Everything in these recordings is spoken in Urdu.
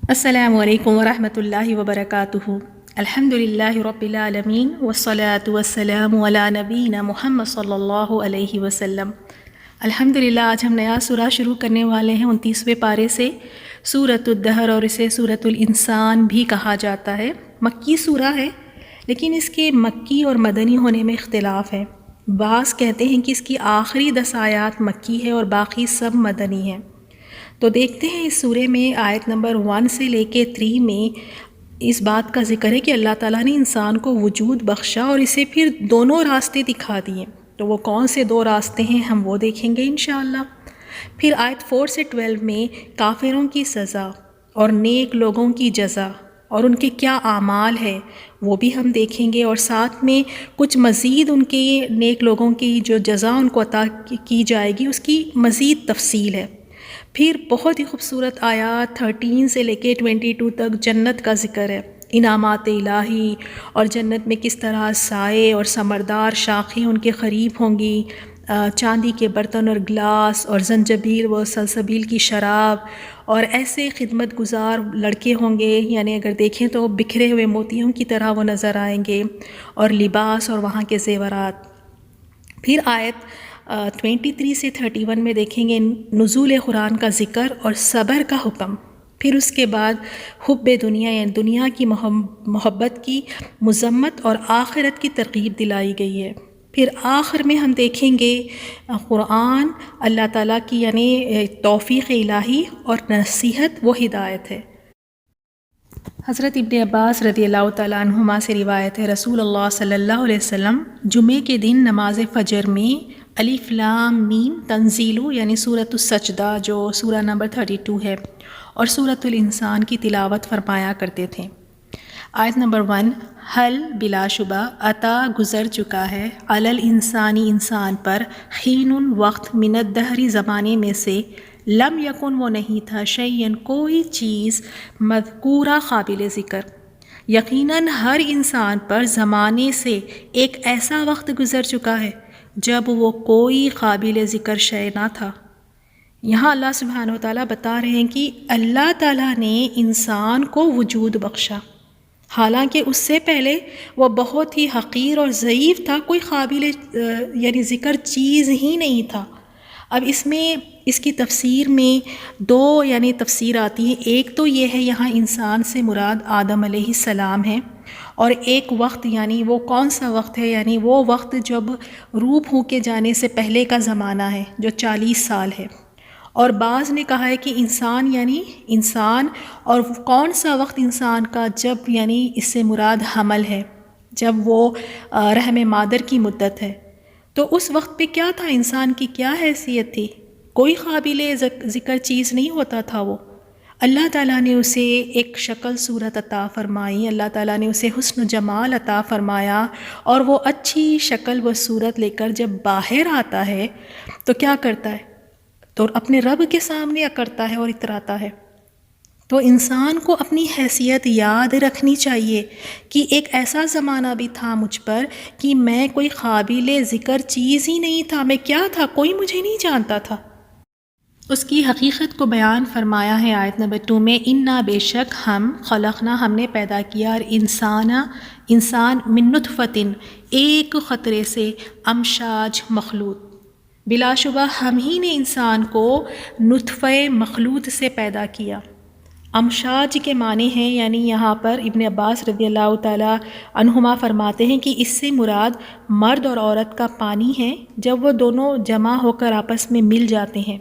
السلام علیکم ورحمۃ اللہ وبرکاتہ۔ الحمد للہ رب العالمین والصلاة والسلام علی نبینا محمد صلی اللہ علیہ وسلم۔ الحمد للہ آج ہم نیا سورہ شروع کرنے والے ہیں 29ویں پارے سے، سورۃ الدہر، اور اسے سورۃ الانسان بھی کہا جاتا ہے۔ مکی سورہ ہے لیکن اس کے مکی اور مدنی ہونے میں اختلاف ہے۔ بعض کہتے ہیں کہ اس کی آخری 10 آیات مکی ہے اور باقی سب مدنی ہیں۔ تو دیکھتے ہیں اس سورے میں آیت نمبر 1 سے لے کے 3 میں اس بات کا ذکر ہے کہ اللہ تعالیٰ نے انسان کو وجود بخشا اور اسے پھر دونوں راستے دکھا دیے۔ تو وہ کون سے 2 راستے ہیں ہم وہ دیکھیں گے انشاءاللہ۔ پھر آیت 4 سے 12 میں کافروں کی سزا اور نیک لوگوں کی جزا اور ان کے کیا اعمال ہے وہ بھی ہم دیکھیں گے، اور ساتھ میں کچھ مزید ان کے نیک لوگوں کی جو جزا ان کو عطا کی جائے گی اس کی مزید تفصیل ہے۔ پھر بہت ہی خوبصورت آیات 13 سے لے کے 22 تک جنت کا ذکر ہے، انعامات الہی، اور جنت میں کس طرح سائے اور ثمردار شاخیں ان کے قریب ہوں گی، چاندی کے برتن اور گلاس اور زنجبیل و سلسبیل کی شراب، اور ایسے خدمت گزار لڑکے ہوں گے، یعنی اگر دیکھیں تو بکھرے ہوئے موتیوں کی طرح وہ نظر آئیں گے، اور لباس اور وہاں کے زیورات۔ پھر آیت 23 سے 31 میں دیکھیں گے نزول قرآن کا ذکر اور صبر کا حکم۔ پھر اس کے بعد حب دنیا، یعنی دنیا کی محبت کی مذمت اور آخرت کی ترغیب دلائی گئی ہے۔ پھر آخر میں ہم دیکھیں گے قرآن اللہ تعالیٰ کی یعنی توفیق الہی اور نصیحت و ہدایت ہے۔ حضرت ابن عباس رضی اللہ تعالیٰ عنہما سے روایت ہے، رسول اللہ صلی اللہ علیہ وسلم جمعے کے دن نماز فجر میں الف لام میم تنزیل یعنی سورۃ السجدہ جو سورہ نمبر 32 ہے اور سورۃ الانسان کی تلاوت فرمایا کرتے تھے۔ آیت نمبر 1، حل بلا شبہ عطا گزر چکا ہے، علی الانسانی انسان پر، حین وقت، من الدہر زمانے میں سے، لم یکن وہ نہیں تھا، شیئن کوئی چیز، مذکورہ قابل ذکر، یقیناً ہر انسان پر زمانے سے ایک ایسا وقت گزر چکا ہے جب وہ کوئی قابل ذکر شے نہ تھا۔ یہاں اللہ سبحانہ وتعالیٰ بتا رہے ہیں کہ اللہ تعالیٰ نے انسان کو وجود بخشا، حالانکہ اس سے پہلے وہ بہت ہی حقیر اور ضعیف تھا، کوئی قابل یعنی ذکر چیز ہی نہیں تھا۔ اب اس میں اس کی تفسیر میں 2 یعنی تفسیر آتی ہے۔ ایک تو یہ ہے یہاں انسان سے مراد آدم علیہ السلام ہے، اور ایک وقت یعنی وہ کون سا وقت ہے، یعنی وہ وقت جب روح پھونکے جانے سے پہلے کا زمانہ ہے جو 40 سال ہے۔ اور بعض نے کہا ہے کہ انسان یعنی انسان، اور کون سا وقت انسان کا جب یعنی اس سے مراد حمل ہے، جب وہ رحم مادر کی مدت ہے۔ تو اس وقت پہ کیا تھا، انسان کی کیا حیثیت تھی؟ کوئی قابل ذکر چیز نہیں ہوتا تھا وہ۔ اللہ تعالیٰ نے اسے ایک شکل صورت عطا فرمائی، اللہ تعالیٰ نے اسے حسن و جمال عطا فرمایا، اور وہ اچھی شکل و صورت لے کر جب باہر آتا ہے تو کیا کرتا ہے، تو اپنے رب کے سامنے اکڑتا ہے اور اتراتا ہے۔ تو انسان کو اپنی حیثیت یاد رکھنی چاہیے کہ ایک ایسا زمانہ بھی تھا مجھ پر کہ میں کوئی قابل ذکر چیز ہی نہیں تھا، میں کیا تھا، کوئی مجھے نہیں جانتا تھا۔ اس کی حقیقت کو بیان فرمایا ہے آیت نمبر 2 میں، انا بے شک ہم، خلقنا ہم نے پیدا کیا، اور انسان من نطفۃ ایک قطرے سے، امشاج مخلوط، بلا شبہ ہم ہی نے انسان کو نطفہ مخلوط سے پیدا کیا۔ امشاج کے معنی ہیں، یعنی یہاں پر ابن عباس رضی اللہ تعالیٰ عنہما فرماتے ہیں کہ اس سے مراد مرد اور عورت کا پانی ہے، جب وہ دونوں جمع ہو کر آپس میں مل جاتے ہیں،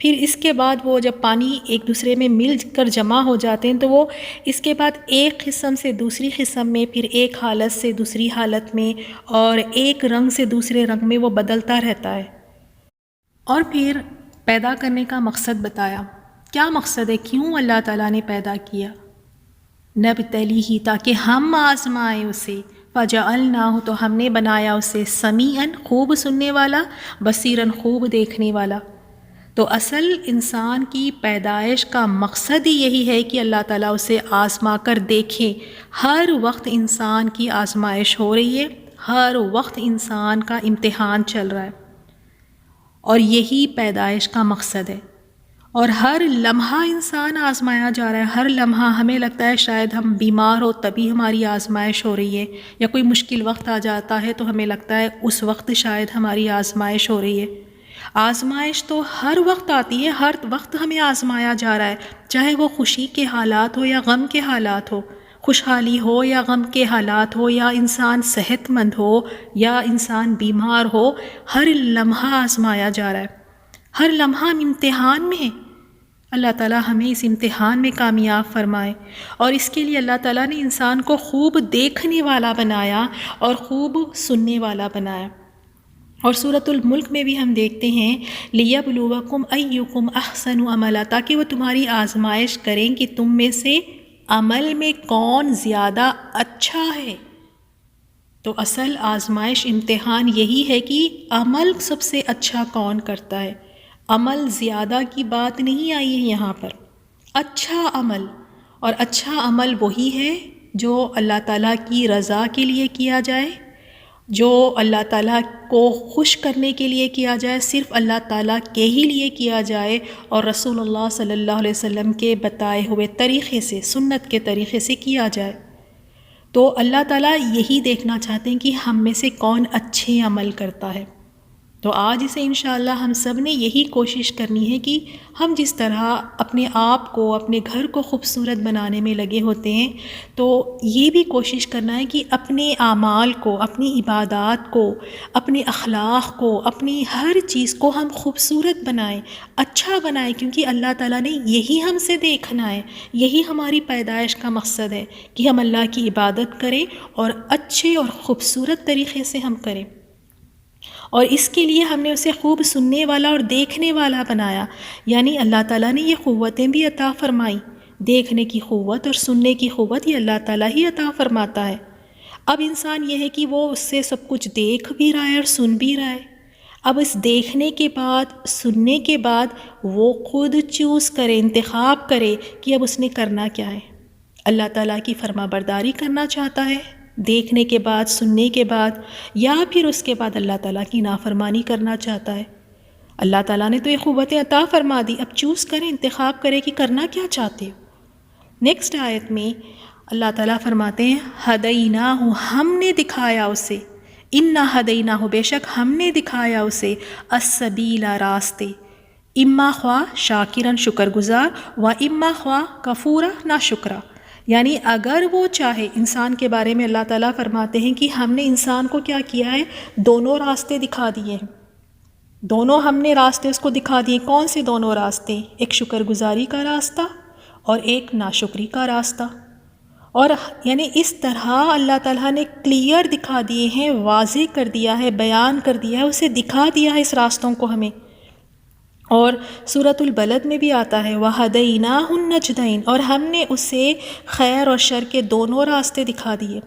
پھر اس کے بعد وہ جب پانی ایک دوسرے میں مل کر جمع ہو جاتے ہیں تو وہ اس کے بعد ایک قسم سے دوسری قسم میں، پھر ایک حالت سے دوسری حالت میں، اور ایک رنگ سے دوسرے رنگ میں وہ بدلتا رہتا ہے۔ اور پھر پیدا کرنے کا مقصد بتایا، کیا مقصد ہے، کیوں اللہ تعالیٰ نے پیدا کیا، نبتلیہ تاکہ ہم آزمائیں اسے، فجعلناہ تو ہم نے بنایا اسے، سمیعاً خوب سننے والا، بصیراً خوب دیکھنے والا۔ تو اصل انسان کی پیدائش کا مقصد ہی یہی ہے کہ اللہ تعالیٰ اسے آزما کر دیکھے۔ ہر وقت انسان کی آزمائش ہو رہی ہے، ہر وقت انسان کا امتحان چل رہا ہے، اور یہی پیدائش کا مقصد ہے۔ اور ہر لمحہ انسان آزمایا جا رہا ہے. ہر لمحہ ہمیں لگتا ہے شاید ہم بیمار ہو تبھی ہماری آزمائش ہو رہی ہے، یا کوئی مشکل وقت آ جاتا ہے تو ہمیں لگتا ہے اس وقت شاید ہماری آزمائش ہو رہی ہے. آزمائش تو ہر وقت آتی ہے، ہر وقت ہمیں آزمایا جا رہا ہے، چاہے وہ خوشی کے حالات ہو یا غم کے حالات ہو، خوشحالی ہو یا غم کے حالات ہو، یا انسان صحت مند ہو یا انسان بیمار ہو، ہر لمحہ آزمایا جا رہا ہے، ہر لمحہ ہم امتحان میں ہیں. اللہ تعالیٰ ہمیں اس امتحان میں کامیاب فرمائے. اور اس کے لیے اللہ تعالیٰ نے انسان کو خوب دیکھنے والا بنایا اور خوب سننے والا بنایا. اور سورۃ الملک میں بھی ہم دیکھتے ہیں لِيَبْلُوَكُمْ أَيُّكُمْ أَحْسَنُ عَمَلًا، تاکہ وہ تمہاری آزمائش کریں کہ تم میں سے عمل میں کون زیادہ اچھا ہے. تو اصل آزمائش امتحان یہی ہے کہ عمل سب سے اچھا کون کرتا ہے. عمل زیادہ کی بات نہیں آئی ہے یہاں پر، اچھا عمل. اور اچھا عمل وہی ہے جو اللہ تعالیٰ کی رضا کے لیے کیا جائے، جو اللہ تعالیٰ کو خوش کرنے کے لیے کیا جائے، صرف اللہ تعالیٰ کے ہی لیے کیا جائے، اور رسول اللہ صلی اللہ علیہ وسلم کے بتائے ہوئے طریقے سے، سنت کے طریقے سے کیا جائے. تو اللہ تعالیٰ یہی دیکھنا چاہتے ہیں کہ ہم میں سے کون اچھے عمل کرتا ہے. تو آج اسے انشاءاللہ ہم سب نے یہی کوشش کرنی ہے کہ ہم جس طرح اپنے آپ کو، اپنے گھر کو خوبصورت بنانے میں لگے ہوتے ہیں، تو یہ بھی کوشش کرنا ہے کہ اپنے اعمال کو، اپنی عبادات کو، اپنے اخلاق کو، اپنی ہر چیز کو ہم خوبصورت بنائیں، اچھا بنائیں، کیونکہ اللہ تعالیٰ نے یہی ہم سے دیکھنا ہے، یہی ہماری پیدائش کا مقصد ہے کہ ہم اللہ کی عبادت کریں اور اچھے اور خوبصورت طریقے سے ہم کریں. اور اس کے لیے ہم نے اسے خوب سننے والا اور دیکھنے والا بنایا، یعنی اللہ تعالیٰ نے یہ قوتیں بھی عطا فرمائی. دیکھنے کی قوت اور سننے کی قوت یہ اللہ تعالیٰ ہی عطا فرماتا ہے. اب انسان یہ ہے کہ وہ اس سے سب کچھ دیکھ بھی رہا ہے اور سن بھی رہا ہے. اب اس دیکھنے کے بعد، سننے کے بعد وہ خود چوز کرے، انتخاب کرے کہ اب اس نے کرنا کیا ہے. اللہ تعالیٰ کی فرما برداری کرنا چاہتا ہے دیکھنے کے بعد، سننے کے بعد، یا پھر اس کے بعد اللہ تعالیٰ کی نافرمانی کرنا چاہتا ہے. اللہ تعالیٰ نے تو یہ قوتیں عطا فرما دی، اب چوز کریں، انتخاب کریں کہ کرنا کیا چاہتے ہو. نیکسٹ آیت میں اللہ تعالیٰ فرماتے ہیں ہدیناہ، ہم نے دکھایا اسے، انا ہدیناہ، بے شک ہم نے دکھایا اسے، السبیل، راستے، اما خواہ شاکرن، شکر گزار، و اما خواہ کفورا، ناشکرا. یعنی اگر وہ چاہے، انسان کے بارے میں اللہ تعالیٰ فرماتے ہیں کہ ہم نے انسان کو کیا کیا ہے، دونوں راستے دکھا دیے ہیں. دونوں ہم نے راستے اس کو دکھا دیے. کون سے دونوں راستے؟ ایک شکر گزاری کا راستہ اور ایک ناشکری کا راستہ. اور یعنی اس طرح اللہ تعالیٰ نے کلیئر دکھا دیے ہیں، واضح کر دیا ہے، بیان کر دیا ہے، اسے دکھا دیا ہے اس راستوں کو ہمیں. اور سورۃ البلد میں بھی آتا ہے وَهَدَيْنَاهُ النَّجْدَيْنِ، اور ہم نے اسے خیر اور شر کے دونوں راستے دکھا دیے.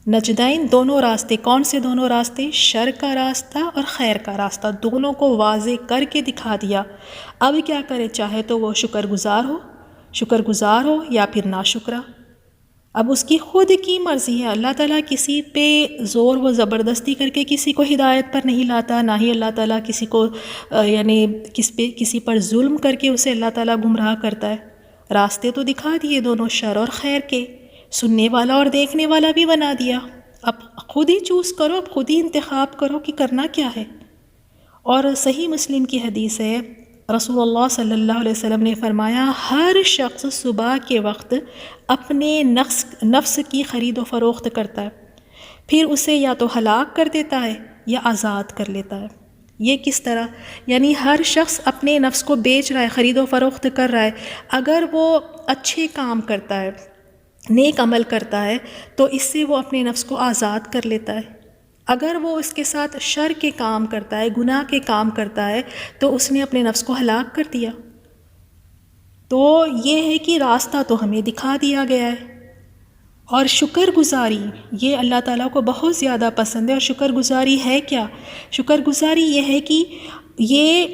نجدین، دونوں راستے. کون سے دونوں راستے؟ شر کا راستہ اور خیر کا راستہ، دونوں کو واضح کر کے دکھا دیا. اب کیا کرے، چاہے تو وہ شکر گزار ہو یا پھر ناشکرا. اب اس کی خود کی مرضی ہے. اللہ تعالیٰ کسی پہ زور و زبردستی کر کے کسی کو ہدایت پر نہیں لاتا، نہ ہی اللہ تعالیٰ کسی کو یعنی کسی پر ظلم کر کے اسے اللہ تعالیٰ گمراہ کرتا ہے. راستے تو دکھا دیے دونوں، شر اور خیر کے، سننے والا اور دیکھنے والا بھی بنا دیا. اب خود ہی چوز کرو، اب خود ہی انتخاب کرو کہ کرنا کیا ہے. اور صحیح مسلم کی حدیث ہے، رسول اللہ صلی اللہ علیہ وسلم نے فرمایا ہر شخص صبح کے وقت اپنے نفس کی خرید و فروخت کرتا ہے، پھر اسے یا تو ہلاک کر دیتا ہے یا آزاد کر لیتا ہے. یہ کس طرح؟ یعنی ہر شخص اپنے نفس کو بیچ رہا ہے، خرید و فروخت کر رہا ہے. اگر وہ اچھے کام کرتا ہے، نیک عمل کرتا ہے، تو اس سے وہ اپنے نفس کو آزاد کر لیتا ہے. اگر وہ اس کے ساتھ شر کے کام کرتا ہے، گناہ کے کام کرتا ہے، تو اس نے اپنے نفس کو ہلاک کر دیا. تو یہ ہے کہ راستہ تو ہمیں دکھا دیا گیا ہے. اور شکر گزاری یہ اللہ تعالیٰ کو بہت زیادہ پسند ہے. اور شکر گزاری ہے کیا؟ شکر گزاری یہ ہے کہ یہ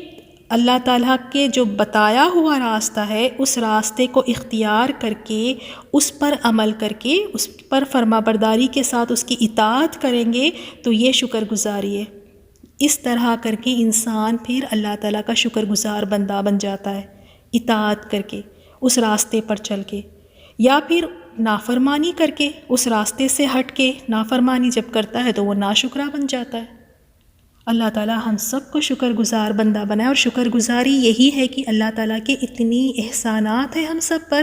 اللہ تعالیٰ کے جو بتایا ہوا راستہ ہے، اس راستے کو اختیار کر کے، اس پر عمل کر کے، اس پر فرما برداری کے ساتھ اس کی اطاعت کریں گے تو یہ شکر گزاری ہے. اس طرح کر کے انسان پھر اللہ تعالیٰ کا شکر گزار بندہ بن جاتا ہے اطاعت کر کے، اس راستے پر چل کے، یا پھر نافرمانی کر کے، اس راستے سے ہٹ کے نافرمانی جب کرتا ہے تو وہ ناشکرا بن جاتا ہے۔ اللہ تعالیٰ ہم سب کو شکر گزار بندہ بنائے، اور شکر گزاری یہی ہے کہ اللہ تعالیٰ کے اتنی احسانات ہیں ہم سب پر۔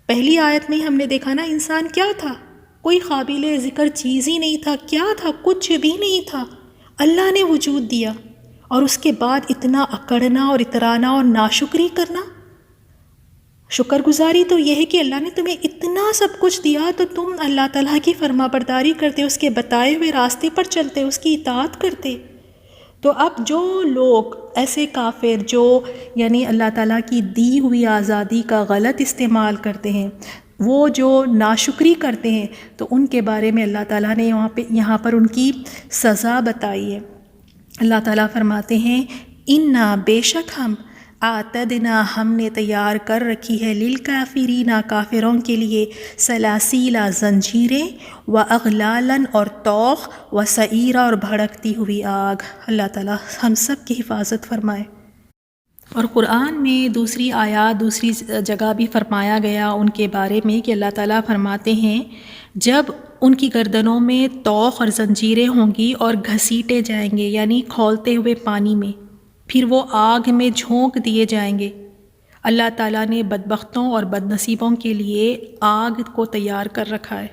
پہلی آیت میں ہم نے دیکھا نا، انسان کیا تھا؟ کوئی قابل ذکر چیز ہی نہیں تھا، کیا تھا؟ کچھ بھی نہیں تھا، اللہ نے وجود دیا، اور اس کے بعد اتنا اکڑنا اور اترانا اور ناشکری کرنا۔ شکر گزاری تو یہ ہے کہ اللہ نے تمہیں اتنا سب کچھ دیا تو تم اللہ تعالیٰ کی فرما برداری کرتے، اس کے بتائے ہوئے راستے پر چلتے، اس کی اطاعت کرتے۔ تو اب جو لوگ ایسے کافر جو یعنی اللہ تعالیٰ کی دی ہوئی آزادی کا غلط استعمال کرتے ہیں، وہ جو ناشکری کرتے ہیں، تو ان کے بارے میں اللہ تعالیٰ نے یہاں پر ان کی سزا بتائی ہے۔ اللہ تعالیٰ فرماتے ہیں، اِنَّا بے شک ہم اعتدنا ہم نے تیار کر رکھی ہے للکافرین کافروں کے لیے سلاسیلا زنجیریں، و اغلالاً اور طوق، و سعیرا اور بھڑکتی ہوئی آگ۔ اللہ تعالیٰ ہم سب کی حفاظت فرمائے۔ اور قرآن میں دوسری آیات دوسری جگہ بھی فرمایا گیا ان کے بارے میں کہ اللہ تعالیٰ فرماتے ہیں، جب ان کی گردنوں میں طوق اور زنجیریں ہوں گی اور گھسیٹے جائیں گے یعنی کھولتے ہوئے پانی میں، پھر وہ آگ میں جھونک دیے جائیں گے۔ اللہ تعالیٰ نے بدبختوں اور بد نصیبوں کے لیے آگ کو تیار کر رکھا ہے۔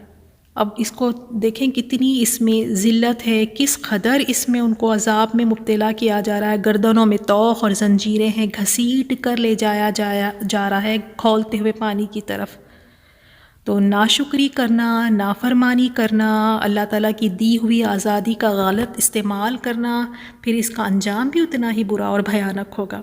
اب اس کو دیکھیں کتنی اس میں ذلت ہے، کس قدر اس میں ان کو عذاب میں مبتلا کیا جا رہا ہے۔ گردنوں میں طوق اور زنجیریں ہیں، گھسیٹ کر لے جایا جا رہا ہے کھولتے ہوئے پانی کی طرف۔ تو ناشکری کرنا، نافرمانی کرنا، اللہ تعالیٰ کی دی ہوئی آزادی کا غلط استعمال کرنا، پھر اس کا انجام بھی اتنا ہی برا اور بھیانک ہوگا۔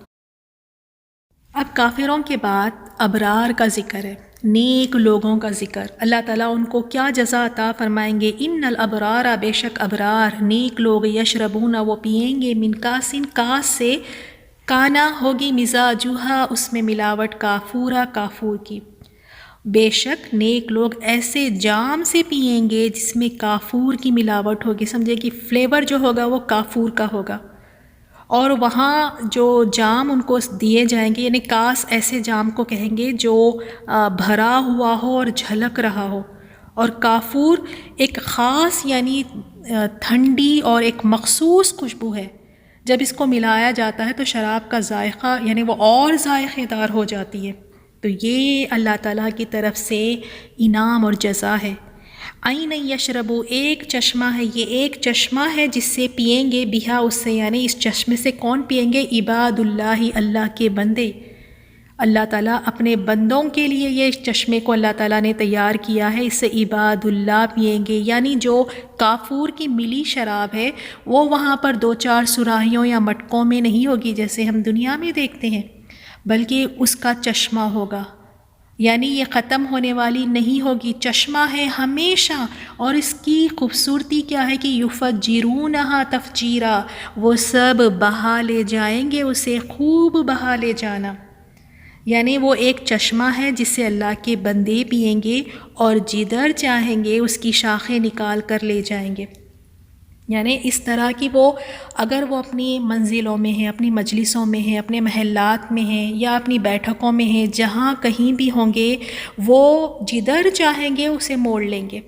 اب کافروں کے بعد ابرار کا ذکر ہے، نیک لوگوں کا ذکر۔ اللہ تعالیٰ ان کو کیا جزا عطا فرمائیں گے؟ ان الابرار بے شک ابرار نیک لوگ، یشربون وہ پئیں گے، من کاسن کاس سے، کانا ہوگی مزاجوہا اس میں ملاوٹ کافورا کافور کی۔ بے شک نیک لوگ ایسے جام سے پئیں گے جس میں کافور کی ملاوٹ ہوگی، سمجھے کہ فلیور جو ہوگا وہ کافور کا ہوگا، اور وہاں جو جام ان کو دیے جائیں گے یعنی کاس ایسے جام کو کہیں گے جو بھرا ہوا ہو اور جھلک رہا ہو، اور کافور ایک خاص یعنی ٹھنڈی اور ایک مخصوص خوشبو ہے، جب اس کو ملایا جاتا ہے تو شراب کا ذائقہ یعنی وہ اور ذائقے دار ہو جاتی ہے۔ تو یہ اللہ تعالیٰ کی طرف سے انعام اور جزا ہے۔ عین یشربو ایک چشمہ ہے، یہ ایک چشمہ ہے جس سے پئیں گے، بہا اس سے یعنی اس چشمے سے کون پئیں گے؟ عباد اللہ اللہ کے بندے۔ اللہ تعالیٰ اپنے بندوں کے لیے یہ چشمے کو اللہ تعالیٰ نے تیار کیا ہے، اس سے عباد اللہ پئیں گے، یعنی جو کافور کی ملی شراب ہے وہ وہاں پر دو چار سراہیوں یا مٹکوں میں نہیں ہوگی جیسے ہم دنیا میں دیکھتے ہیں، بلکہ اس کا چشمہ ہوگا، یعنی یہ ختم ہونے والی نہیں ہوگی، چشمہ ہے ہمیشہ۔ اور اس کی خوبصورتی کیا ہے کہ یفجرونہا تفجیرا، وہ سب بہا لے جائیں گے اسے، خوب بہا لے جانا، یعنی وہ ایک چشمہ ہے جس سے اللہ کے بندے پئیں گے اور جدھر چاہیں گے اس کی شاخیں نکال کر لے جائیں گے۔ یعنی اس طرح کی وہ اگر وہ اپنی منزلوں میں ہیں، اپنی مجلسوں میں ہیں، اپنے محلات میں ہیں یا اپنی بیٹھکوں میں ہیں، جہاں کہیں بھی ہوں گے وہ جدھر چاہیں گے اسے موڑ لیں گے۔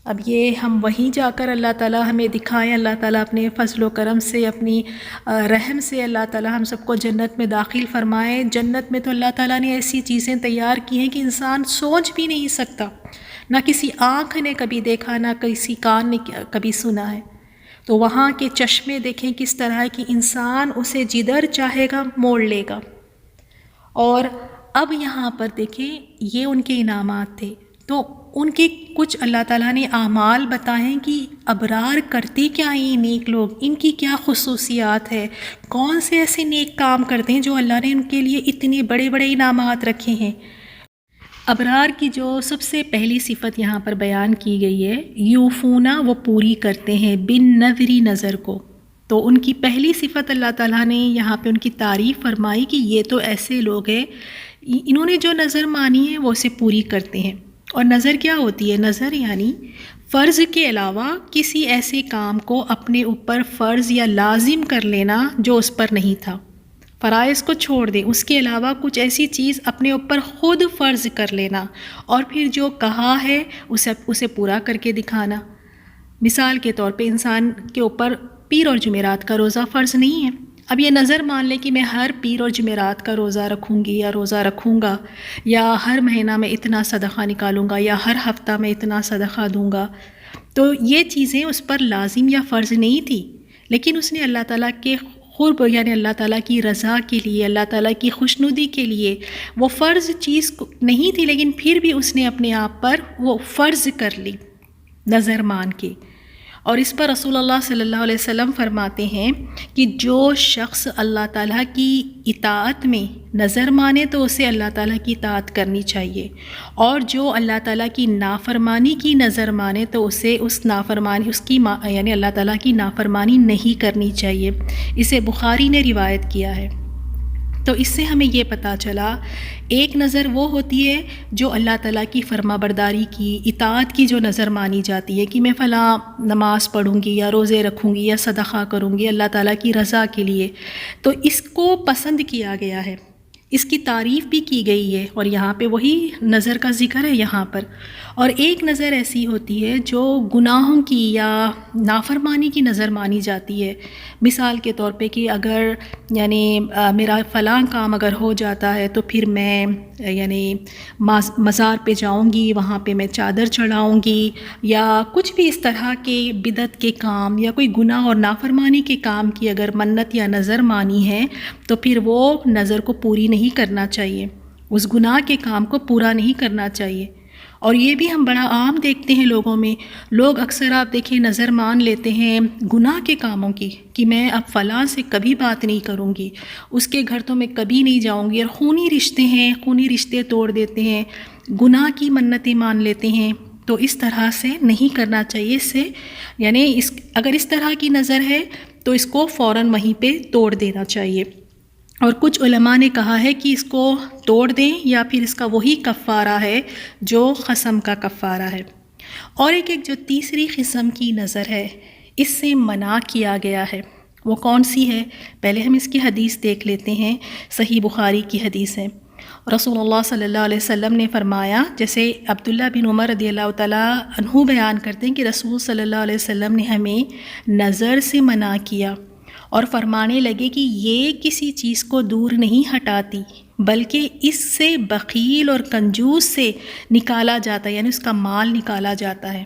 اب یہ ہم وہیں جا کر اللہ تعالیٰ ہمیں دکھائیں، اللہ تعالیٰ اپنے فضل و کرم سے، اپنی رحم سے اللہ تعالیٰ ہم سب کو جنت میں داخل فرمائے۔ جنت میں تو اللہ تعالیٰ نے ایسی چیزیں تیار کی ہیں کہ انسان سوچ بھی نہیں سکتا، نہ کسی آنکھ نے کبھی دیکھا، نہ کسی کان نے کبھی سنا ہے۔ تو وہاں کے چشمے دیکھیں کس طرح کہ انسان اسے جدھر چاہے گا موڑ لے گا۔ اور اب یہاں پر دیکھیں یہ ان کے انعامات تھے، تو ان کے کچھ اللہ تعالیٰ نے اعمال بتائیں کہ ابرار کرتے کیا ہیں، نیک لوگ ان کی کیا خصوصیات ہے، کون سے ایسے نیک کام کرتے ہیں جو اللہ نے ان کے لیے اتنے بڑے بڑے انعامات رکھے ہیں۔ ابرار کی جو سب سے پہلی صفت یہاں پر بیان کی گئی ہے، یوفونا وہ پوری کرتے ہیں، بن نظری نظر کو۔ تو ان کی پہلی صفت اللہ تعالیٰ نے یہاں پہ ان کی تعریف فرمائی کہ یہ تو ایسے لوگ ہیں انہوں نے جو نظر مانی ہے وہ اسے پوری کرتے ہیں۔ اور نظر کیا ہوتی ہے؟ نظر یعنی فرض کے علاوہ کسی ایسے کام کو اپنے اوپر فرض یا لازم کر لینا جو اس پر نہیں تھا، فرائض کو چھوڑ دیں، اس کے علاوہ کچھ ایسی چیز اپنے اوپر خود فرض کر لینا اور پھر جو کہا ہے اسے پورا کر کے دکھانا۔ مثال کے طور پہ انسان کے اوپر پیر اور جمعرات کا روزہ فرض نہیں ہے، اب یہ نظر مان لے کہ میں ہر پیر اور جمعرات کا روزہ رکھوں گی یا روزہ رکھوں گا، یا ہر مہینہ میں اتنا صدقہ نکالوں گا، یا ہر ہفتہ میں اتنا صدقہ دوں گا، تو یہ چیزیں اس پر لازم یا فرض نہیں تھی، لیکن اس نے اللہ تعالیٰ کے قرب یعنی اللہ تعالیٰ کی رضا کے لیے، اللہ تعالیٰ کی خوشنودی کے لیے وہ فرض چیز نہیں تھی، لیکن پھر بھی اس نے اپنے آپ پر وہ فرض کر لی نظر مان کے۔ اور اس پر رسول اللہ صلی اللہ علیہ وسلم فرماتے ہیں کہ جو شخص اللہ تعالیٰ کی اطاعت میں نظر مانے تو اسے اللہ تعالیٰ کی اطاعت کرنی چاہیے، اور جو اللہ تعالیٰ کی نافرمانی کی نظر مانے تو اسے یعنی اللہ تعالیٰ کی نافرمانی نہیں کرنی چاہیے۔ اسے بخاری نے روایت کیا ہے۔ تو اس سے ہمیں یہ پتہ چلا، ایک نظر وہ ہوتی ہے جو اللہ تعالیٰ کی فرما برداری کی، اطاعت کی جو نظر مانی جاتی ہے کہ میں فلاں نماز پڑھوں گی یا روزے رکھوں گی یا صدقہ کروں گی اللہ تعالیٰ کی رضا کے لیے، تو اس کو پسند کیا گیا ہے، اس کی تعریف بھی کی گئی ہے، اور یہاں پہ وہی نظر کا ذکر ہے یہاں پر۔ اور ایک نظر ایسی ہوتی ہے جو گناہوں کی یا نافرمانی کی نظر مانی جاتی ہے، مثال کے طور پہ کہ اگر یعنی میرا فلاں کام اگر ہو جاتا ہے تو پھر میں یعنی مزار پہ جاؤں گی، وہاں پہ میں چادر چڑھاؤں گی، یا کچھ بھی اس طرح کے بدعت کے کام یا کوئی گناہ اور نافرمانی کے کام کی اگر منت یا نظر مانی ہے تو پھر وہ نظر کو پوری نہیں کرنا چاہیے، اس گناہ کے کام کو پورا نہیں کرنا چاہیے۔ اور یہ بھی ہم بڑا عام دیکھتے ہیں لوگوں میں، لوگ اکثر آپ دیکھیں نظر مان لیتے ہیں گناہ کے کاموں کی کہ میں اب فلاں سے کبھی بات نہیں کروں گی، اس کے گھر تو میں کبھی نہیں جاؤں گی، اور خونی رشتے ہیں، خونی رشتے توڑ دیتے ہیں، گناہ کی منتیں مان لیتے ہیں۔ تو اس طرح سے نہیں کرنا چاہیے، اس سے یعنی اگر اس طرح کی نظر ہے تو اس کو فوراً وہیں پہ توڑ دینا چاہیے۔ اور کچھ علماء نے کہا ہے کہ اس کو توڑ دیں یا پھر اس کا وہی کفارہ ہے جو قسم کا کفارہ ہے۔ اور ایک جو تیسری قسم کی نظر ہے، اس سے منع کیا گیا ہے، وہ کون سی ہے؟ پہلے ہم اس کی حدیث دیکھ لیتے ہیں، صحیح بخاری کی حدیث ہے۔ رسول اللہ صلی اللہ علیہ وسلم نے فرمایا، جیسے عبداللہ بن عمر رضی اللہ تعالیٰ عنہ بیان کرتے ہیں کہ رسول صلی اللہ علیہ وسلم نے ہمیں نظر سے منع کیا اور فرمانے لگے کہ یہ کسی چیز کو دور نہیں ہٹاتی بلکہ اس سے بخیل اور کنجوس سے نکالا جاتا ہے، یعنی اس کا مال نکالا جاتا ہے۔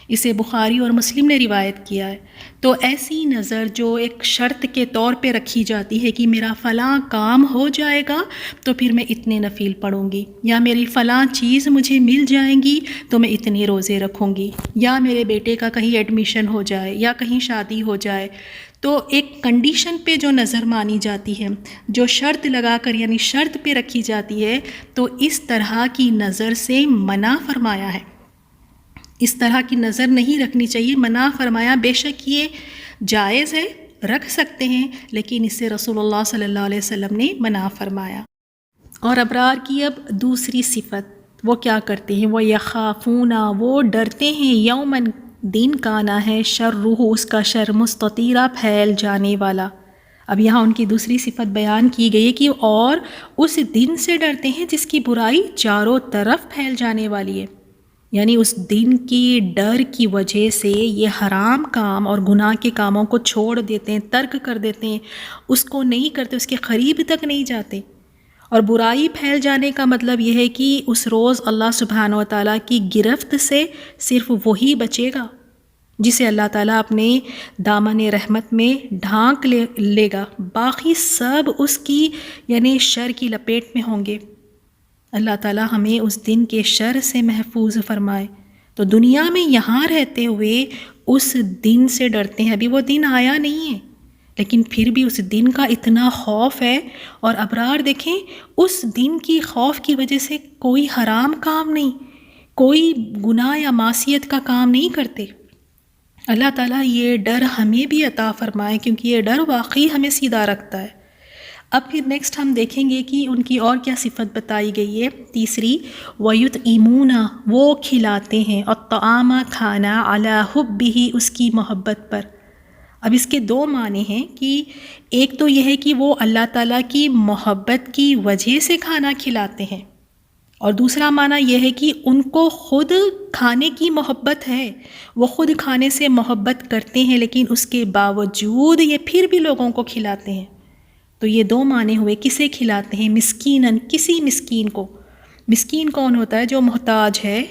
اسے بخاری اور مسلم نے روایت کیا ہے۔ تو ایسی نظر جو ایک شرط کے طور پہ رکھی جاتی ہے کہ میرا فلاں کام ہو جائے گا تو پھر میں اتنے نفل پڑھوں گی، یا میری فلاں چیز مجھے مل جائیں گی تو میں اتنے روزے رکھوں گی، یا میرے بیٹے کا کہیں ایڈمیشن ہو جائے یا کہیں شادی ہو جائے، تو ایک کنڈیشن پہ جو نظر مانی جاتی ہے، جو شرط لگا کر یعنی شرط پہ رکھی جاتی ہے، تو اس طرح کی نظر سے منع فرمایا ہے۔ اس طرح کی نظر نہیں رکھنی چاہیے، منع فرمایا۔ بے شک یہ جائز ہے، رکھ سکتے ہیں، لیکن اس سے رسول اللہ صلی اللہ علیہ وسلم نے منع فرمایا۔ اور ابرار کی اب دوسری صفت، وہ کیا کرتے ہیں؟ وہ یخافون، وہ ڈرتے ہیں، یومن، دن کا نا ہے، شرہ، اس کا شر، مستطیرہ، پھیل جانے والا۔ اب یہاں ان کی دوسری صفت بیان کی گئی کہ اور اس دن سے ڈرتے ہیں جس کی برائی چاروں طرف پھیل جانے والی ہے، یعنی اس دن کی ڈر کی وجہ سے یہ حرام کام اور گناہ کے کاموں کو چھوڑ دیتے ہیں، ترک کر دیتے ہیں، اس کو نہیں کرتے، اس کے قریب تک نہیں جاتے۔ اور برائی پھیل جانے کا مطلب یہ ہے کہ اس روز اللہ سبحانہ و تعالیٰ کی گرفت سے صرف وہی بچے گا جسے اللہ تعالیٰ اپنے دامن رحمت میں ڈھانک لے گا، باقی سب اس کی یعنی شر کی لپیٹ میں ہوں گے۔ اللہ تعالیٰ ہمیں اس دن کے شر سے محفوظ فرمائے۔ تو دنیا میں یہاں رہتے ہوئے اس دن سے ڈرتے ہیں، ابھی وہ دن آیا نہیں ہے لیکن پھر بھی اس دن کا اتنا خوف ہے۔ اور ابرار دیکھیں، اس دن کی خوف کی وجہ سے کوئی حرام کام نہیں، کوئی گناہ یا معصیت کا کام نہیں کرتے۔ اللہ تعالیٰ یہ ڈر ہمیں بھی عطا فرمائے، کیونکہ یہ ڈر واقعی ہمیں سیدھا رکھتا ہے۔ اب پھر نیکسٹ ہم دیکھیں گے کہ ان کی اور کیا صفت بتائی گئی ہے۔ تیسری، وَيُطْعِمُونَ، وہ کھلاتے ہیں، الطعام، کھانا، عَلَى حُبِّهِ، اس کی محبت پر، اب اس کے دو معنی ہیں کہ ایک تو یہ ہے کہ وہ اللہ تعالیٰ کی محبت کی وجہ سے کھانا کھلاتے ہیں، اور دوسرا معنی یہ ہے کہ ان کو خود کھانے کی محبت ہے، وہ خود کھانے سے محبت کرتے ہیں لیکن اس کے باوجود یہ پھر بھی لوگوں کو کھلاتے ہیں۔ تو یہ دو معنی ہوئے، کسے کھلاتے ہیں؟ مسکیناً، کسی مسکین کو۔ مسکین کون ہوتا ہے؟ جو محتاج ہے،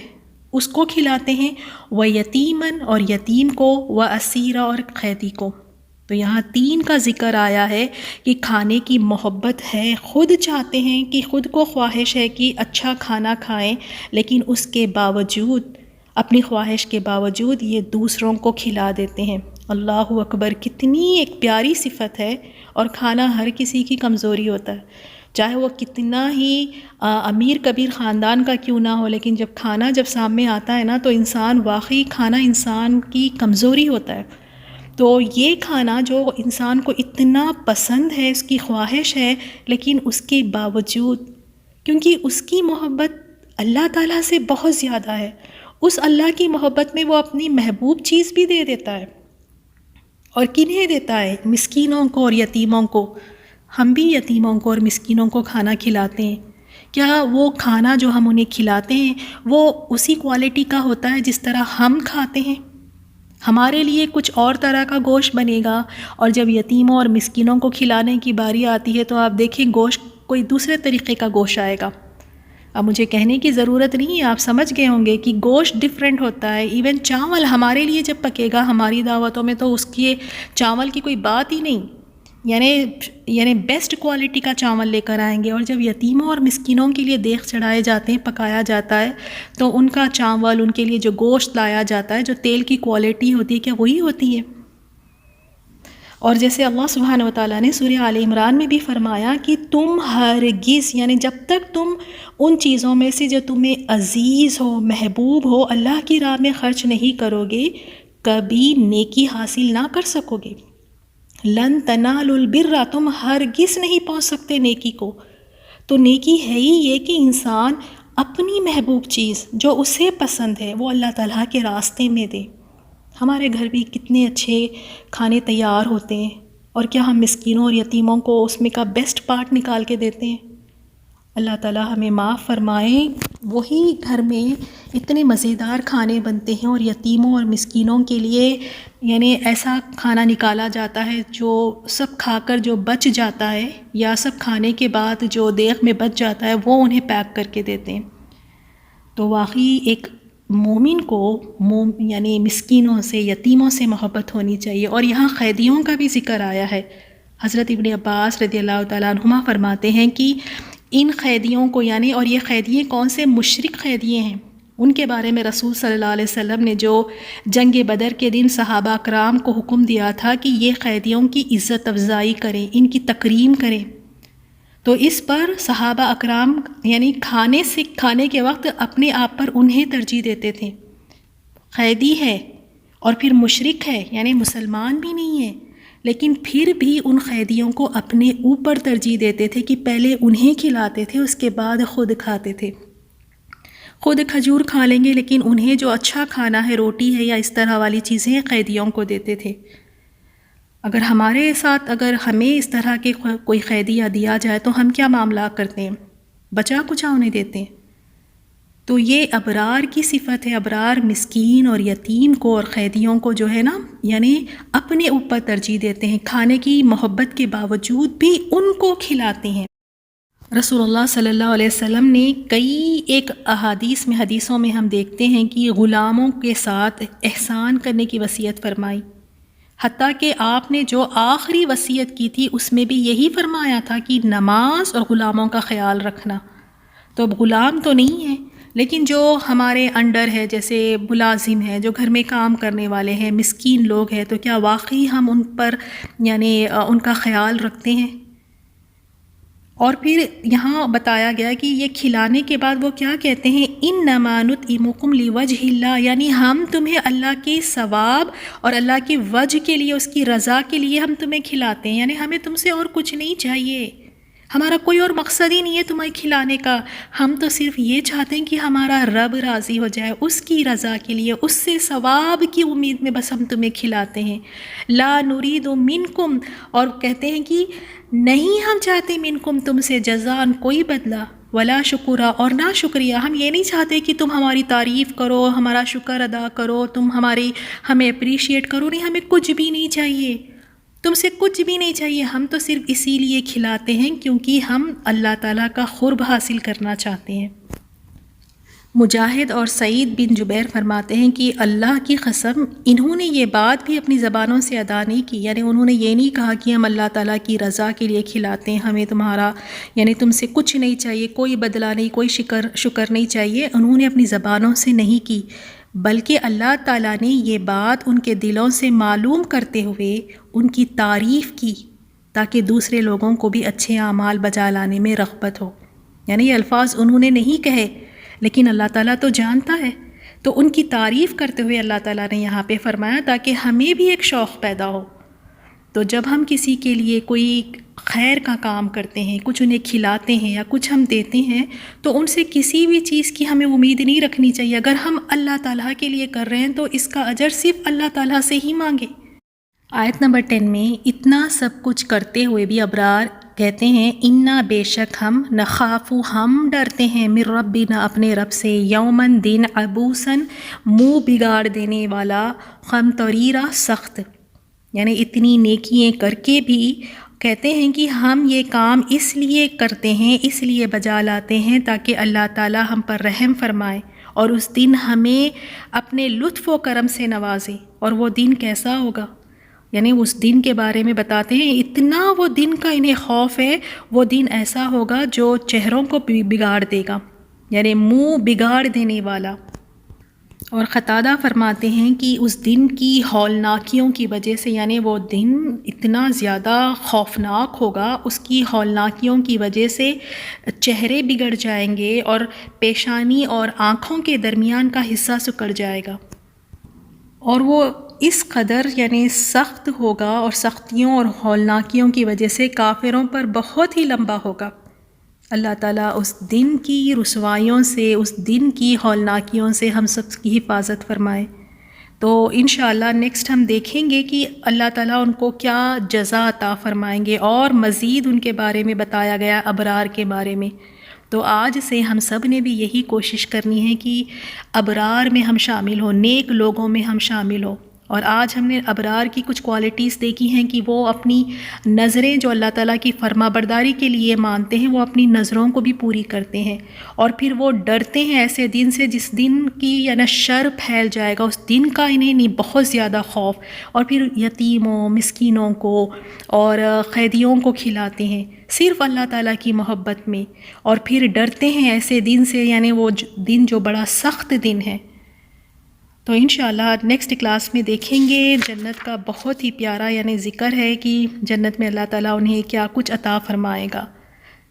اس کو کھلاتے ہیں۔ و یتیماً، اور یتیم کو، و اسیرا، اور قیدی کو۔ تو یہاں تین کا ذکر آیا ہے کہ کھانے کی محبت ہے، خود چاہتے ہیں کہ خود کو خواہش ہے کہ اچھا کھانا کھائیں، لیکن اس کے باوجود، اپنی خواہش کے باوجود یہ دوسروں کو کھلا دیتے ہیں۔ اللہ اکبر، کتنی ایک پیاری صفت ہے، اور کھانا ہر کسی کی کمزوری ہوتا ہے، چاہے وہ کتنا ہی امیر کبیر خاندان کا کیوں نہ ہو، لیکن جب کھانا سامنے آتا ہے نا تو انسان واقعی، کھانا انسان کی کمزوری ہوتا ہے۔ تو یہ کھانا جو انسان کو اتنا پسند ہے، اس کی خواہش ہے، لیکن اس کے باوجود، کیونکہ اس کی محبت اللہ تعالیٰ سے بہت زیادہ ہے، اس اللہ کی محبت میں وہ اپنی محبوب چیز بھی دے دیتا ہے۔ اور کنہیں دیتا ہے؟ مسکینوں کو اور یتیموں کو۔ ہم بھی یتیموں کو اور مسکینوں کو کھانا کھلاتے ہیں، کیا وہ کھانا جو ہم انہیں کھلاتے ہیں وہ اسی کوالٹی کا ہوتا ہے جس طرح ہم کھاتے ہیں؟ ہمارے لیے کچھ اور طرح کا گوشت بنے گا، اور جب یتیموں اور مسکینوں کو کھلانے کی باری آتی ہے تو آپ دیکھیں گوشت کوئی دوسرے طریقے کا گوشت آئے گا۔ اب مجھے کہنے کی ضرورت نہیں ہے، آپ سمجھ گئے ہوں گے کہ گوشت ڈیفرنٹ ہوتا ہے۔ ایون چاول ہمارے لیے جب پکے گا ہماری دعوتوں میں تو اس کی چاول کی کوئی بات ہی نہیں، یعنی بیسٹ کوالٹی کا چاول لے کر آئیں گے، اور جب یتیموں اور مسکینوں کے لیے دیگ چڑھائے جاتے ہیں، پکایا جاتا ہے، تو ان کا چاول، ان کے لیے جو گوشت لایا جاتا ہے، جو تیل کی کوالٹی ہوتی ہے، کیا وہی ہوتی ہے؟ اور جیسے اللہ سبحانہ و تعالیٰ نے سورہ آل عمران میں بھی فرمایا کہ تم ہرگز، یعنی جب تک تم ان چیزوں میں سے جو تمہیں عزیز ہو، محبوب ہو، اللہ کی راہ میں خرچ نہیں کرو گے، کبھی نیکی حاصل نہ کر سکو گے۔ لن تنالوا البر، تم ہرگز نہیں پہنچ سکتے نیکی کو۔ تو نیکی ہے ہی یہ کہ انسان اپنی محبوب چیز جو اسے پسند ہے وہ اللہ تعالیٰ کے راستے میں دے۔ ہمارے گھر بھی کتنے اچھے کھانے تیار ہوتے ہیں، اور کیا ہم مسکینوں اور یتیموں کو اس میں کا بیسٹ پارٹ نکال کے دیتے ہیں؟ اللہ تعالیٰ ہمیں معاف فرمائے۔ وہی گھر میں اتنے مزیدار کھانے بنتے ہیں اور یتیموں اور مسکینوں کے لیے یعنی ایسا کھانا نکالا جاتا ہے جو سب کھا کر جو بچ جاتا ہے، یا سب کھانے کے بعد جو دیگ میں بچ جاتا ہے وہ انہیں پیک کر کے دیتے ہیں۔ تو واقعی ایک مومن کو یعنی مسکینوں سے، یتیموں سے محبت ہونی چاہیے۔ اور یہاں قیدیوں کا بھی ذکر آیا ہے۔ حضرت ابن عباس رضی اللہ تعالیٰ عنہما فرماتے ہیں کہ ان قیدیوں کو، یعنی اور یہ قیدی کون سے؟ مشرک قیدی ہیں۔ ان کے بارے میں رسول صلی اللہ علیہ وسلم نے جو جنگ بدر کے دن صحابہ اکرام کو حکم دیا تھا کہ یہ قیدیوں کی عزت افزائی کریں، ان کی تکریم کریں، تو اس پر صحابہ اکرام یعنی کھانے کے وقت اپنے آپ پر انہیں ترجیح دیتے تھے۔ قیدی ہے اور پھر مشرک ہے، یعنی مسلمان بھی نہیں ہے، لیکن پھر بھی ان قیدیوں کو اپنے اوپر ترجیح دیتے تھے کہ پہلے انہیں کھلاتے تھے، اس کے بعد خود کھاتے تھے۔ خود کھجور کھا لیں گے لیکن انہیں جو اچھا کھانا ہے، روٹی ہے یا اس طرح والی چیزیں قیدیوں کو دیتے تھے۔ اگر ہمارے ساتھ اگر ہمیں اس طرح کے کوئی قیدی دیا جائے تو ہم کیا معاملہ کرتے ہیں؟ بچا کچا انہیں دیتے ہیں۔ تو یہ ابرار کی صفت ہے، ابرار مسکین اور یتیم کو اور قیدیوں کو جو ہے نا، یعنی اپنے اوپر ترجیح دیتے ہیں، کھانے کی محبت کے باوجود بھی ان کو کھلاتے ہیں۔ رسول اللہ صلی اللہ علیہ وسلم نے کئی ایک حدیثوں میں ہم دیکھتے ہیں کہ غلاموں کے ساتھ احسان کرنے کی وصیت فرمائی، حتیٰ کہ آپ نے جو آخری وصیت کی تھی اس میں بھی یہی فرمایا تھا کہ نماز اور غلاموں کا خیال رکھنا۔ تو اب غلام تو نہیں ہے، لیکن جو ہمارے انڈر ہے، جیسے ملازم ہے، جو گھر میں کام کرنے والے ہیں، مسکین لوگ ہیں، تو کیا واقعی ہم ان پر یعنی ان کا خیال رکھتے ہیں؟ اور پھر یہاں بتایا گیا کہ یہ کھلانے کے بعد وہ کیا کہتے ہیں؟ انما نطعمکم لوجہ اللہ، یعنی ہم تمہیں اللہ کے ثواب اور اللہ کی وجہ کے لیے، اس کی رضا کے لیے ہم تمہیں کھلاتے ہیں، یعنی ہمیں تم سے اور کچھ نہیں چاہیے، ہمارا کوئی اور مقصد ہی نہیں ہے تمہیں کھلانے کا، ہم تو صرف یہ چاہتے ہیں کہ ہمارا رب راضی ہو جائے، اس کی رضا کے لیے، اس سے ثواب کی امید میں بس ہم تمہیں کھلاتے ہیں۔ لا نرید منکم، اور کہتے ہیں کہ نہیں ہم چاہتے منکم تم سے جزان کوئی بدلہ، ولا شکرا، اور نہ شکریہ، ہم یہ نہیں چاہتے کہ تم ہماری تعریف کرو، ہمارا شکر ادا کرو، تم ہمیں اپریشیٹ کرو، نہیں، ہمیں کچھ بھی نہیں چاہیے، تم سے کچھ بھی نہیں چاہیے، ہم تو صرف اسی لیے کھلاتے ہیں کیونکہ ہم اللہ تعالیٰ کا قرب حاصل کرنا چاہتے ہیں۔ مجاہد اور سعید بن جبیر فرماتے ہیں کہ اللہ کی قسم انہوں نے یہ بات بھی اپنی زبانوں سے ادا نہیں کی، یعنی انہوں نے یہ نہیں کہا کہ ہم اللہ تعالیٰ کی رضا کے لیے کھلاتے ہیں، ہمیں تمہارا یعنی تم سے کچھ نہیں چاہیے، کوئی بدلہ نہیں، کوئی شکر نہیں چاہیے، انہوں نے اپنی زبانوں سے نہیں کی، بلکہ اللہ تعالیٰ نے یہ بات ان کے دلوں سے معلوم کرتے ہوئے ان کی تعریف کی تاکہ دوسرے لوگوں کو بھی اچھے اعمال بجا لانے میں رغبت ہو۔ یعنی یہ الفاظ انہوں نے نہیں کہے، لیکن اللہ تعالیٰ تو جانتا ہے، تو ان کی تعریف کرتے ہوئے اللہ تعالیٰ نے یہاں پہ فرمایا تاکہ ہمیں بھی ایک شوق پیدا ہو۔ تو جب ہم کسی کے لیے کوئی خیر کا کام کرتے ہیں، کچھ انہیں کھلاتے ہیں یا کچھ ہم دیتے ہیں، تو ان سے کسی بھی چیز کی ہمیں امید نہیں رکھنی چاہیے۔ اگر ہم اللہ تعالیٰ کے لیے کر رہے ہیں تو اس کا اجر صرف اللہ تعالیٰ سے ہی مانگے۔ آیت نمبر 10 میں اتنا سب کچھ کرتے ہوئے بھی ابرار کہتے ہیں انا بے شک ہم نخافو ہم ڈرتے ہیں من ربنا اپنے رب سے یومن دن عبوسن منہ بگاڑ دینے والا قمطریرا سخت، یعنی اتنی نیکیاں کر کے بھی کہتے ہیں کہ ہم یہ کام اس لیے کرتے ہیں، اس لیے بجا لاتے ہیں تاکہ اللہ تعالیٰ ہم پر رحم فرمائے اور اس دن ہمیں اپنے لطف و کرم سے نوازے۔ اور وہ دن کیسا ہوگا، یعنی اس دن کے بارے میں بتاتے ہیں اتنا وہ دن کا انہیں خوف ہے، وہ دن ایسا ہوگا جو چہروں کو بگاڑ دے گا، یعنی منہ بگاڑ دینے والا۔ اور قتادہ فرماتے ہیں کہ اس دن کی ہولناکیوں کی وجہ سے، یعنی وہ دن اتنا زیادہ خوفناک ہوگا، اس کی ہولناکیوں کی وجہ سے چہرے بگڑ جائیں گے اور پیشانی اور آنکھوں کے درمیان کا حصہ سکڑ جائے گا، اور وہ اس قدر یعنی سخت ہوگا اور سختیوں اور ہولناکیوں کی وجہ سے کافروں پر بہت ہی لمبا ہوگا۔ اللہ تعالیٰ اس دن کی رسوائیوں سے، اس دن کی ہولناکیوں سے ہم سب کی حفاظت فرمائے۔ تو انشاءاللہ نیکسٹ ہم دیکھیں گے کہ اللہ تعالیٰ ان کو کیا جزا عطا فرمائیں گے، اور مزید ان کے بارے میں بتایا گیا ابرار کے بارے میں۔ تو آج سے ہم سب نے بھی یہی کوشش کرنی ہے کہ ابرار میں ہم شامل ہوں، نیک لوگوں میں ہم شامل ہوں۔ اور آج ہم نے ابرار کی کچھ کوالٹیز دیکھی ہیں کہ وہ اپنی نظریں جو اللہ تعالیٰ کی فرما برداری کے لیے مانتے ہیں، وہ اپنی نظروں کو بھی پوری کرتے ہیں، اور پھر وہ ڈرتے ہیں ایسے دن سے جس دن کی یعنی شر پھیل جائے گا، اس دن کا انہیں نہیں بہت زیادہ خوف، اور پھر یتیموں، مسکینوں کو اور قیدیوں کو کھلاتے ہیں صرف اللہ تعالیٰ کی محبت میں، اور پھر ڈرتے ہیں ایسے دن سے، یعنی وہ دن جو بڑا سخت دن ہے۔ تو انشاءاللہ نیکسٹ کلاس میں دیکھیں گے جنت کا بہت ہی پیارا یعنی ذکر ہے کہ جنت میں اللہ تعالیٰ انہیں کیا کچھ عطا فرمائے گا۔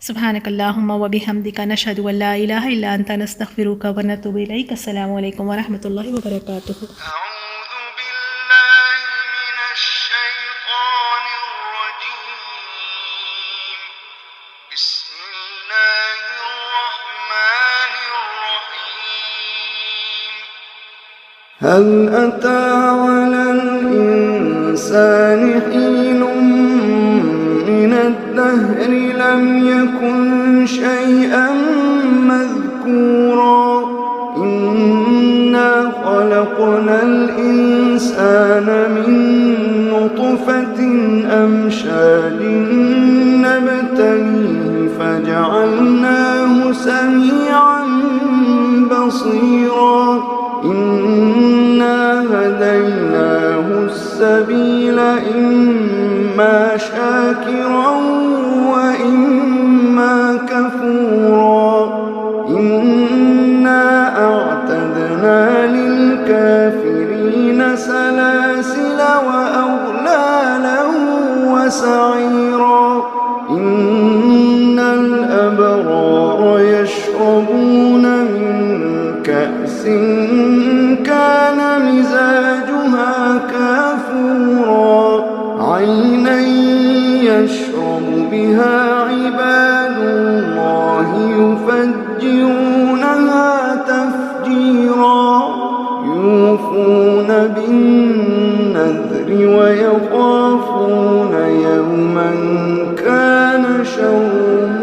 سبحانک اللہم و بحمدک نشہد ان لا الہ الا انت نستغفرک و نتوب الیک۔ السلام علیکم ورحمۃ اللہ وبرکاتہ۔ هل أتى على الإنسان حين من الدهر لم يكن شيئا مذكورا إنا خلقنا الإنسان من نطفة أمشاج نبتليه فجعلناه سميعا بصيرا إنا هديناه السبيل إما شاكرا وإما كفورا إنا أعتدنا للكافرين سلاسل وأغلالا وسعيرا إن الأبرار يشربون من كأس كان مزاجها كافورا عينا يشرب بها عباد بالنذر ويخافون يوما كان شره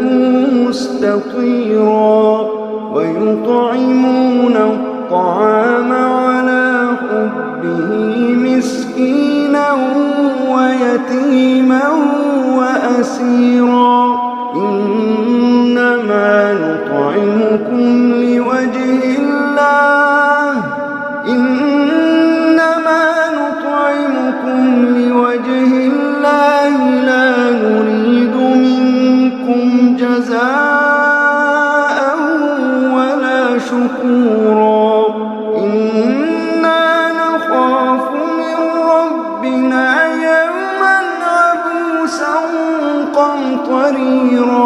مستطيرا ويطعمون الطعام على حبه مسكينا ويتيما وأسيرا إنما نطعمكم لوجه الله لا نريد منكم جزاء ولا شكورا إنا نخاف من ربنا يوما عبوسا قمطريرا